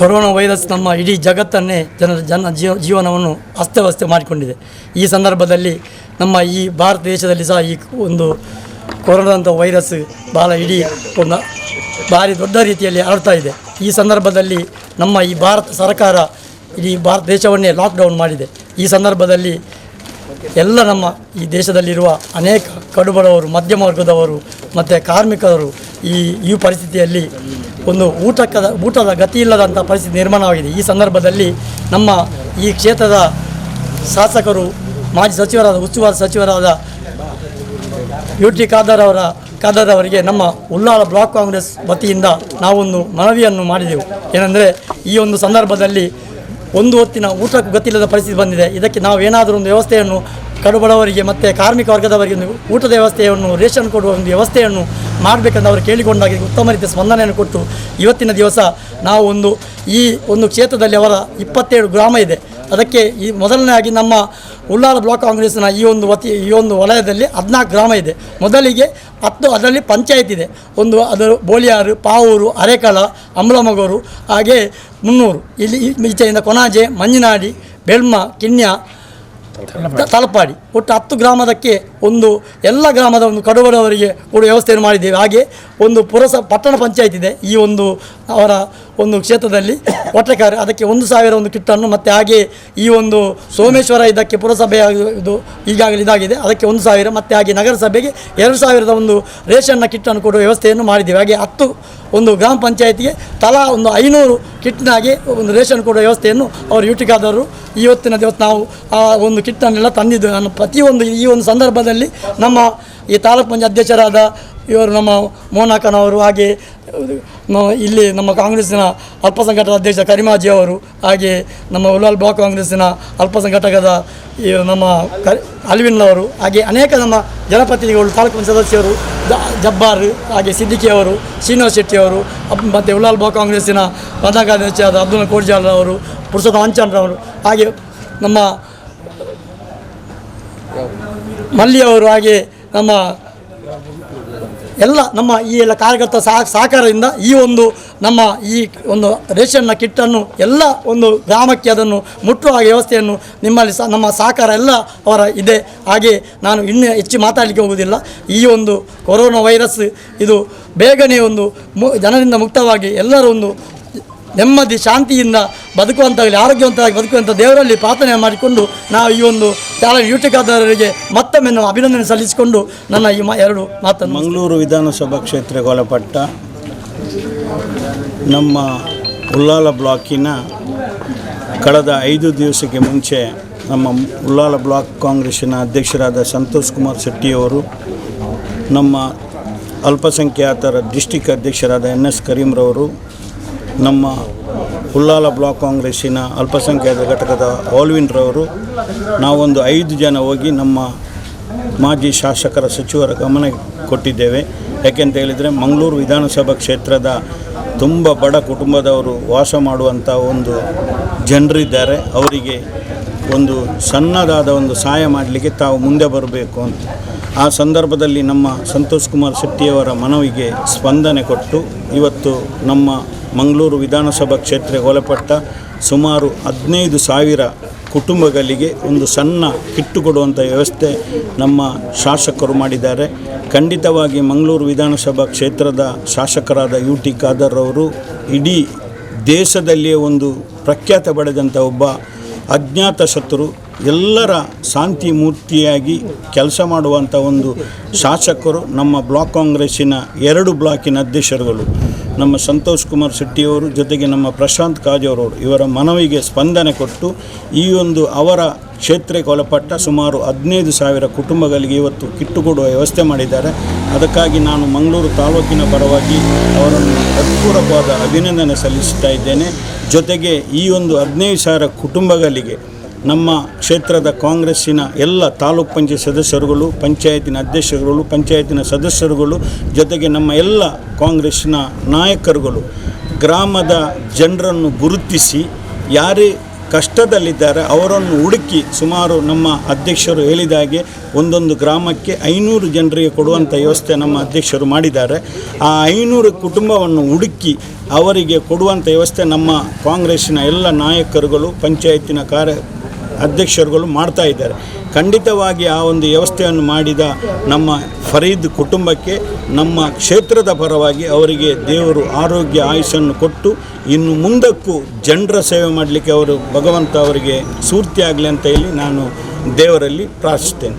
Corona virus ನಮ್ಮ ಇಡೀ ಜಗತ್ತನ್ನೇ ಜೀವನವನ್ನು ಅಸ್ತವ್ಯಸ್ತ ಮಾಡಿಕೊಂಡಿದೆ. ಈ ಸಂದರ್ಭದಲ್ಲಿ ನಮ್ಮ ಈ ಭಾರತ ದೇಶದಲ್ಲಿ ಸಹ ಈ ಒಂದು ಕೊರೋನಾದಂಥ ವೈರಸ್ ಇಡೀ ಒಂದು ಭಾರಿ ದೊಡ್ಡ ರೀತಿಯಲ್ಲಿ ಹರಡ್ತಾ ಇದೆ. ಈ ಸಂದರ್ಭದಲ್ಲಿ ನಮ್ಮ ಈ ಭಾರತ ಸರ್ಕಾರ ಇಡೀ ಭಾರತ ದೇಶವನ್ನೇ ಲಾಕ್ಡೌನ್ ಮಾಡಿದೆ. ಈ ಸಂದರ್ಭದಲ್ಲಿ ಎಲ್ಲ ನಮ್ಮ ಈ ದೇಶದಲ್ಲಿರುವ ಅನೇಕ ಕಡುಬಡವರು, ಮಧ್ಯಮ ವರ್ಗದವರು ಮತ್ತು ಕಾರ್ಮಿಕರು ಈ ಪರಿಸ್ಥಿತಿಯಲ್ಲಿ ಒಂದು ಊಟದ ಗತಿ ಇಲ್ಲದಂಥ ಪರಿಸ್ಥಿತಿ ನಿರ್ಮಾಣವಾಗಿದೆ. ಈ ಸಂದರ್ಭದಲ್ಲಿ ನಮ್ಮ ಈ ಕ್ಷೇತ್ರದ ಶಾಸಕರು, ಮಾಜಿ ಸಚಿವರಾದ ಉಸ್ತುವಾರಿ ಸಚಿವರಾದ UT ಖಾದರ್ ಅವರಿಗೆ ನಮ್ಮ ಉಳ್ಳಾಲ ಬ್ಲಾಕ್ ಕಾಂಗ್ರೆಸ್ ವತಿಯಿಂದ ನಾವೊಂದು ಮನವಿಯನ್ನು ಮಾಡಿದೆವು. ಏನೆಂದರೆ ಈ ಒಂದು ಸಂದರ್ಭದಲ್ಲಿ ಒಂದು ಹೊತ್ತಿನ ಊಟಕ್ಕೆ ಗೊತ್ತಿಲ್ಲದ ಪರಿಸ್ಥಿತಿ ಬಂದಿದೆ. ಇದಕ್ಕೆ ನಾವು ಏನಾದರೂ ಒಂದು ವ್ಯವಸ್ಥೆಯನ್ನು ಕಡುಬಡವರಿಗೆ ಮತ್ತು ಕಾರ್ಮಿಕ ವರ್ಗದವರಿಗೆ ಊಟದ ವ್ಯವಸ್ಥೆಯನ್ನು, ರೇಷನ್ ಕೊಡುವ ಒಂದು ವ್ಯವಸ್ಥೆಯನ್ನು ಮಾಡಬೇಕೆಂದು ಅವರು ಕೇಳಿಕೊಂಡಾಗ ಉತ್ತಮ ರೀತಿಯ ಸ್ಪಂದನೆಯನ್ನು ಕೊಟ್ಟು ಇವತ್ತಿನ ದಿವಸ ನಾವು ಈ ಒಂದು ಕ್ಷೇತ್ರದಲ್ಲಿ ಅವರ 27 ಗ್ರಾಮ ಇದೆ. ಅದಕ್ಕೆ ಈ ಮೊದಲನೇಯಾಗಿ ನಮ್ಮ ಉಳ್ಳಾಲ ಬ್ಲಾಕ್ ಕಾಂಗ್ರೆಸ್ನ ಈ ಒಂದು ವಲಯದಲ್ಲಿ 14 ಗ್ರಾಮ ಇದೆ. ಮೊದಲಿಗೆ 10 ಅದರಲ್ಲಿ ಪಂಚಾಯತ್ ಇದೆ. ಅದರ ಬೋಳಿಯಾರು, ಪಾವೂರು, ಅರೆಕಳ, ಅಮ್ಲಮಗೂರು, ಹಾಗೆ ಮುನ್ನೂರು, ಇಲ್ಲಿ ಈಚೆಯಿಂದ ಕೊನಾಜೆ, ಮಂಜಿನಾಡಿ, ಬೆಳ್ಮ, ಕಿನ್ಯ, ತಲಪಾಡಿ, ಒಟ್ಟು 10 ಗ್ರಾಮದಕ್ಕೆ ಎಲ್ಲ ಗ್ರಾಮದ ಕಡುಬಡವರಿಗೆ ಕೂಡ ವ್ಯವಸ್ಥೆಯನ್ನು ಮಾಡಿದ್ದೇವೆ. ಹಾಗೆ ಪಟ್ಟಣ ಪಂಚಾಯತ್ ಇದೆ ಈ ಅವರ ಕ್ಷೇತ್ರದಲ್ಲಿ ಒಟ್ಟಾರೆ ಅದಕ್ಕೆ 1,000 ಕಿಟ್ಟನ್ನು, ಮತ್ತು ಹಾಗೆ ಈ ಸೋಮೇಶ್ವರ ಇದಕ್ಕೆ ಪುರಸಭೆಯ ಈಗಾಗಲೇ ಇದಾಗಿದೆ, ಅದಕ್ಕೆ 1,000, ಮತ್ತು ಹಾಗೆ ನಗರಸಭೆಗೆ 2,000 ರೇಷನ್ನ ಕಿಟ್ಟನ್ನು ಕೊಡುವ ವ್ಯವಸ್ಥೆಯನ್ನು ಮಾಡಿದ್ದೇವೆ. ಹಾಗೆ 10 ಗ್ರಾಮ ಪಂಚಾಯತಿಗೆ ತಲಾ 500 ಕಿಟ್ನಾಗೆ ರೇಷನ್ ಕೊಡುವ ವ್ಯವಸ್ಥೆಯನ್ನು ಅವರು UT ಖಾದರ್ ಇವತ್ತಿನ ದಿವಸ ನಾವು ಆ ಕಿಟ್ಟನ್ನೆಲ್ಲ ತಂದಿದ್ದು. ನಾನು ಪ್ರತಿಯೊಂದು ಈ ಸಂದರ್ಭದಲ್ಲಿ ನಮ್ಮ ಈ ತಾಲೂಕು ಪಂಚಾಯತ್ ಅಧ್ಯಕ್ಷರಾದ ಇವರು ನಮ್ಮ ಮೋಹನಕ್ಕನವರು, ಹಾಗೆ ಇಲ್ಲಿ ನಮ್ಮ ಕಾಂಗ್ರೆಸ್ಸಿನ ಅಲ್ಪಸಂಖ್ಯಾತರ ಅಧ್ಯಕ್ಷ ಕರಿಮಾಜಿ ಅವರು, ಹಾಗೆ ನಮ್ಮ ಉಳ್ಳಾಲ ಬ್ಲಾಕ್ ಕಾಂಗ್ರೆಸ್ಸಿನ ಅಲ್ಪಸಂಖ್ಯಾತಕದ ನಮ್ಮ ಅಲ್ವಿನ್ಲವರು, ಹಾಗೆ ಅನೇಕ ನಮ್ಮ ಜನಪ್ರತಿನಿಧಿಗಳು, ತಾಲೂಕು ಪಂಚಾಯತ್ ಸದಸ್ಯರು, ಜಬ್ಬಾರ್, ಹಾಗೆ ಸಿದ್ದಿಕಿಯವರು, ಶ್ರೀನಿವಾಸ್ ಶೆಟ್ಟಿಯವರು, ಮತ್ತು ಉಳ್ಳಾಲ ಬ್ಲಾಕ್ ಕಾಂಗ್ರೆಸ್ಸಿನ ಪ್ರಧಾನ ಕಾರ್ಯದರ್ಶಿಯಾದ ಅಬ್ದುಲ್ ಕೋಡ್ಜಾಲ್ ಅವರು, ಪುರುಷೋತ್ತಮ ಅಂಚನ್ರವರು, ಹಾಗೆ ನಮ್ಮ ಮಲ್ಲಿಯವರು, ಹಾಗೆ ನಮ್ಮ ನಮ್ಮ ಈ ಕಾರ್ಯಕರ್ತ ಸಹಕಾರದಿಂದ ಈ ನಮ್ಮ ಈ ರೇಷನ್ನ ಕಿಟ್ಟನ್ನು ಎಲ್ಲ ಗ್ರಾಮಕ್ಕೆ ಅದನ್ನು ಮುಟ್ಟುವ ವ್ಯವಸ್ಥೆಯನ್ನು ನಿಮ್ಮಲ್ಲಿ ನಮ್ಮ ಸಹಕಾರ ಎಲ್ಲ ಅವರ ಇದೆ. ಹಾಗೆ ನಾನು ಇನ್ನೂ ಹೆಚ್ಚು ಮಾತಾಡಲಿಕ್ಕೆ ಹೋಗುವುದಿಲ್ಲ. ಈ ಕೊರೋನಾ ವೈರಸ್ ಇದು ಬೇಗನೆ ಜನರಿಂದ ಮುಕ್ತವಾಗಿ ಎಲ್ಲರೂ ನೆಮ್ಮದಿ ಶಾಂತಿಯಿಂದ ಬದುಕುವಂತಾಗಲಿ, ಆರೋಗ್ಯವಂತರಾಗಿ ಬದುಕುವಂಥ ದೇವರಲ್ಲಿ ಪ್ರಾರ್ಥನೆ ಮಾಡಿಕೊಂಡು ನಾವು ಈ ಒಂದು ಯೂಟಿಕಾದವರಿಗೆ ಮತ್ತೊಮ್ಮೆ ನಾವು ಅಭಿನಂದನೆ ಸಲ್ಲಿಸಿಕೊಂಡು ನನ್ನ ಈ ಎರಡು ಮಾತನ್ನು ಮಂಗಳೂರು ವಿಧಾನಸಭಾ ಕ್ಷೇತ್ರಕ್ಕೆ ಒಳಪಟ್ಟ ನಮ್ಮ ಉಳ್ಳಾಲ ಬ್ಲಾಕಿನ ಕಳೆದ 5 ದಿವಸಕ್ಕೆ ಮುಂಚೆ ನಮ್ಮ ಉಳ್ಳಾಲ ಬ್ಲಾಕ್ ಕಾಂಗ್ರೆಸ್ಸಿನ ಅಧ್ಯಕ್ಷರಾದ ಸಂತೋಷ್ ಕುಮಾರ್ ಶೆಟ್ಟಿಯವರು, ನಮ್ಮ ಅಲ್ಪಸಂಖ್ಯಾತರ ಡಿಸ್ಟಿಕ್ ಅಧ್ಯಕ್ಷರಾದ NS ಕರೀಮ್ರವರು, ನಮ್ಮ ಉಳ್ಳಾಲ ಬ್ಲಾಕ್ ಕಾಂಗ್ರೆಸ್ಸಿನ ಅಲ್ಪಸಂಖ್ಯಾತ ಘಟಕದ ಆಲ್ವಿನ್ರವರು, ನಾವೊಂದು 5 ಜನ ಹೋಗಿ ನಮ್ಮ ಮಾಜಿ ಶಾಸಕರ ಸಚಿವರ ಗಮನ ಕೊಟ್ಟಿದ್ದೇವೆ. ಯಾಕೆಂತ ಹೇಳಿದರೆ ಮಂಗಳೂರು ವಿಧಾನಸಭಾ ಕ್ಷೇತ್ರದ ತುಂಬ ಬಡ ಕುಟುಂಬದವರು ವಾಸ ಮಾಡುವಂಥ ಒಂದು ಜನರಿದ್ದಾರೆ. ಅವರಿಗೆ ಒಂದು ಸಣ್ಣದಾದ ಒಂದು ಸಹಾಯ ಮಾಡಲಿಕ್ಕೆ ತಾವು ಮುಂದೆ ಬರಬೇಕು ಅಂತ ಆ ಸಂದರ್ಭದಲ್ಲಿ ನಮ್ಮ ಸಂತೋಷ್ ಕುಮಾರ್ ಶೆಟ್ಟಿಯವರ ಮನವಿಗೆ ಸ್ಪಂದನೆ ಕೊಟ್ಟು ಇವತ್ತು ನಮ್ಮ ಮಂಗಳೂರು ವಿಧಾನಸಭಾ ಕ್ಷೇತ್ರಕ್ಕೆ ಒಳಪಟ್ಟ ಸುಮಾರು 15,000 ಕುಟುಂಬಗಳಿಗೆ ಒಂದು ಸಣ್ಣ ಕಿಟ್ಟು ಕೊಡುವಂಥ ವ್ಯವಸ್ಥೆ ನಮ್ಮ ಶಾಸಕರು ಮಾಡಿದ್ದಾರೆ. ಖಂಡಿತವಾಗಿ ಮಂಗಳೂರು ವಿಧಾನಸಭಾ ಕ್ಷೇತ್ರದ ಶಾಸಕರಾದ UT ಖಾದರ್ ಅವರು ಇಡೀ ದೇಶದಲ್ಲಿಯೇ ಒಂದು ಪ್ರಖ್ಯಾತ ಪಡೆದಂಥ ಒಬ್ಬ ಅಜ್ಞಾತ ಶತ್ರು, ಎಲ್ಲರ ಶಾಂತಿ ಮೂರ್ತಿಯಾಗಿ ಕೆಲಸ ಮಾಡುವಂಥ ಒಂದು ಶಾಸಕರು. ನಮ್ಮ ಬ್ಲಾಕ್ ಕಾಂಗ್ರೆಸ್ಸಿನ 2 ಬ್ಲಾಕಿನ ಅಧ್ಯಕ್ಷರುಗಳು ನಮ್ಮ ಸಂತೋಷ್ ಕುಮಾರ್ ಶೆಟ್ಟಿಯವರು ಜೊತೆಗೆ ನಮ್ಮ ಪ್ರಶಾಂತ್ ಕಾಜೋರವರು ಇವರ ಮನವಿಗೆ ಸ್ಪಂದನೆ ಕೊಟ್ಟು ಈ ಒಂದು ಅವರ ಕ್ಷೇತ್ರಕ್ಕೆ ಒಳಪಟ್ಟ ಸುಮಾರು 15,000 ಕುಟುಂಬಗಳಿಗೆ ಇವತ್ತು ಕಿಟ್ಟು ಕೊಡುವ ವ್ಯವಸ್ಥೆ ಮಾಡಿದ್ದಾರೆ. ಅದಕ್ಕಾಗಿ ನಾನು ಮಂಗಳೂರು ತಾಲೂಕಿನ ಪರವಾಗಿ ಅವರನ್ನು ಹೃತ್ಪೂರ್ವಕವಾದ ಅಭಿನಂದನೆ ಸಲ್ಲಿಸ್ತಾ ಇದ್ದೇನೆ. ಜೊತೆಗೆ ಈ ಒಂದು 15,000 ಕುಟುಂಬಗಳಿಗೆ ನಮ್ಮ ಕ್ಷೇತ್ರದ ಕಾಂಗ್ರೆಸ್ಸಿನ ಎಲ್ಲ ತಾಲೂಕು ಪಂಚಾಯತ್ ಸದಸ್ಯರುಗಳು, ಪಂಚಾಯತಿನ ಅಧ್ಯಕ್ಷರುಗಳು, ಪಂಚಾಯತಿನ ಸದಸ್ಯರುಗಳು, ಜೊತೆಗೆ ನಮ್ಮ ಎಲ್ಲ ಕಾಂಗ್ರೆಸ್ಸಿನ ನಾಯಕರುಗಳು ಗ್ರಾಮದ ಜನರನ್ನು ಗುರುತಿಸಿ ಯಾರೇ ಕಷ್ಟದಲ್ಲಿದ್ದಾರೆ ಅವರನ್ನು ಹುಡುಕಿ ಸುಮಾರು ನಮ್ಮ ಅಧ್ಯಕ್ಷರು ಹೇಳಿದ ಹಾಗೆ ಒಂದೊಂದು ಗ್ರಾಮಕ್ಕೆ 500 ಜನರಿಗೆ ಕೊಡುವಂಥ ವ್ಯವಸ್ಥೆ ನಮ್ಮ ಅಧ್ಯಕ್ಷರು ಮಾಡಿದ್ದಾರೆ. ಆ 500 ಕುಟುಂಬವನ್ನು ಹುಡುಕಿ ಅವರಿಗೆ ಕೊಡುವಂಥ ವ್ಯವಸ್ಥೆ ನಮ್ಮ ಕಾಂಗ್ರೆಸ್ಸಿನ ಎಲ್ಲ ನಾಯಕರುಗಳು, ಪಂಚಾಯತಿನ ಅಧ್ಯಕ್ಷರುಗಳು ಮಾಡ್ತಾ ಇದ್ದಾರೆ. ಖಂಡಿತವಾಗಿ ಆ ಒಂದು ವ್ಯವಸ್ಥೆಯನ್ನು ಮಾಡಿದ ನಮ್ಮ ಫರೀದ್ ಕುಟುಂಬಕ್ಕೆ ನಮ್ಮ ಕ್ಷೇತ್ರದ ಪರವಾಗಿ ಅವರಿಗೆ ದೇವರು ಆರೋಗ್ಯ ಆಯುಷನ್ನು ಕೊಟ್ಟು ಇನ್ನು ಮುಂದಕ್ಕೂ ಜನರ ಸೇವೆ ಮಾಡಲಿಕ್ಕೆ ಅವರು ಭಗವಂತ ಅವರಿಗೆ ಸ್ಫೂರ್ತಿಯಾಗಲಿ ಅಂತ ಹೇಳಿ ನಾನು ದೇವರಲ್ಲಿ ಪ್ರಾರ್ಥಿಸ್ತೇನೆ.